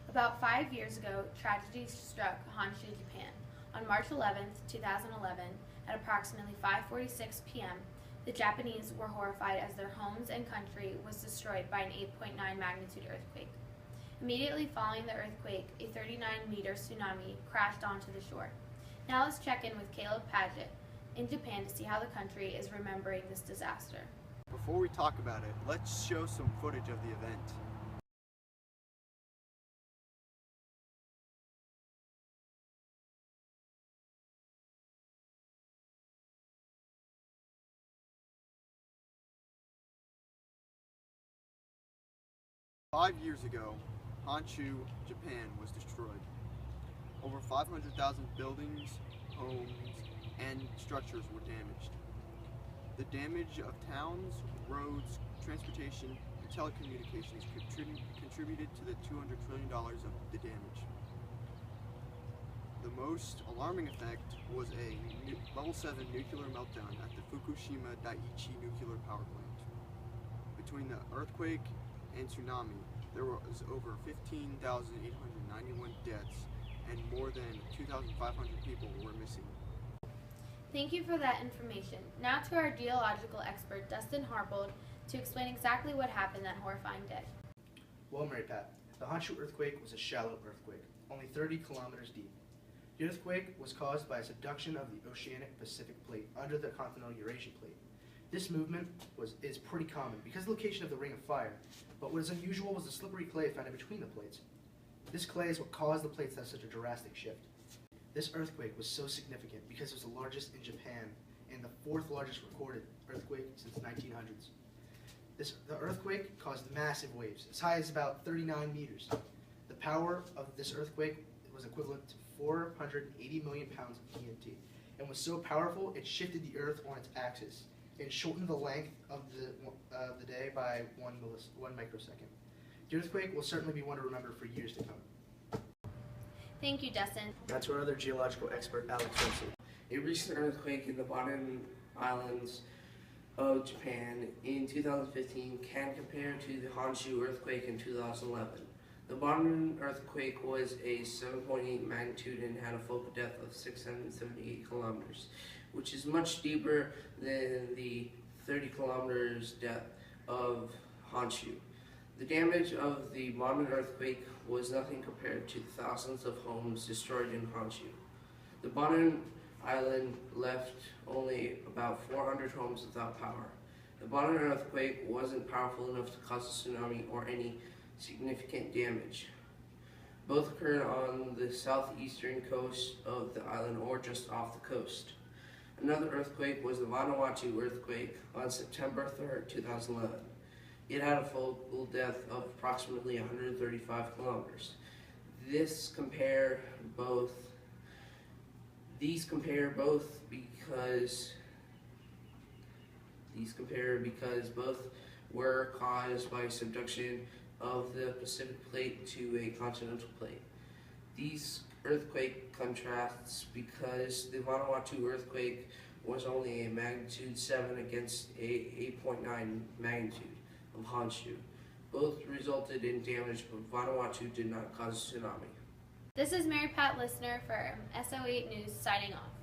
About 5 years ago, tragedy struck Honshu, Japan. On March 11, 2011, at approximately 5:46 p.m., the Japanese were horrified as their homes and country was destroyed by an 8.9 magnitude earthquake. Immediately following the earthquake, a 39-meter tsunami crashed onto the shore. Now let's check in with Caleb Paget in Japan to see how the country is remembering this disaster. Before we talk about it, let's show some footage of the event. Five years ago, Honshu, Japan was destroyed. Over 500,000 buildings, homes, and structures were damaged. The damage of towns, roads, transportation, and telecommunications contributed to the $200 trillion of the damage. The most alarming effect was a level 7 nuclear meltdown at the Fukushima Daiichi nuclear power plant. Between the earthquake and tsunami, there was over 15,891 deaths and more than 2,500 people were missing. Thank you for that information. Now to our geological expert, Dustin Harbold, to explain exactly what happened that horrifying day. Well, Mary Pat, the Honshu earthquake was a shallow earthquake, only 30 kilometers deep. The earthquake was caused by a subduction of the oceanic Pacific plate under the continental Eurasian plate. This movement is pretty common because of the location of the Ring of Fire, but what is unusual was the slippery clay found in between the plates. This clay is what caused the plates to have such a drastic shift. This earthquake was so significant because it was the largest in Japan and the fourth largest recorded earthquake since the 1900s. The earthquake caused massive waves, as high as about 39 meters. The power of this earthquake was equivalent to 480 million pounds of TNT, and was so powerful it shifted the Earth on its axis and shortened the length of the day by one microsecond. The earthquake will certainly be one to remember for years to come. Thank you, Dustin. Now to our other geological expert, Alex Ramsey. A recent earthquake in the Bonin Islands of Japan in 2015 can compare to the Honshu earthquake in 2011. The Bonin earthquake was a 7.8 magnitude and had a focal depth of 678 kilometers, which is much deeper than the 30 kilometers depth of Honshu. The damage of the Bonin earthquake was nothing compared to the thousands of homes destroyed in Honshu. The Bonin Island left only about 400 homes without power. The Bonin earthquake wasn't powerful enough to cause a tsunami or any significant damage. Both occurred on the southeastern coast of the island or just off the coast. Another earthquake was the Vanuatu earthquake on September 3rd, 2011. It had a focal depth of approximately 135 kilometers. These compare both because both were caused by subduction of the Pacific plate to a continental plate. These earthquake contrasts because the Vanuatu earthquake was only a magnitude 7 against a 8.9 magnitude of Honshu. Both resulted in damage, but Vanuatu did not cause a tsunami. This is Mary Pat Listener for S08 News signing off.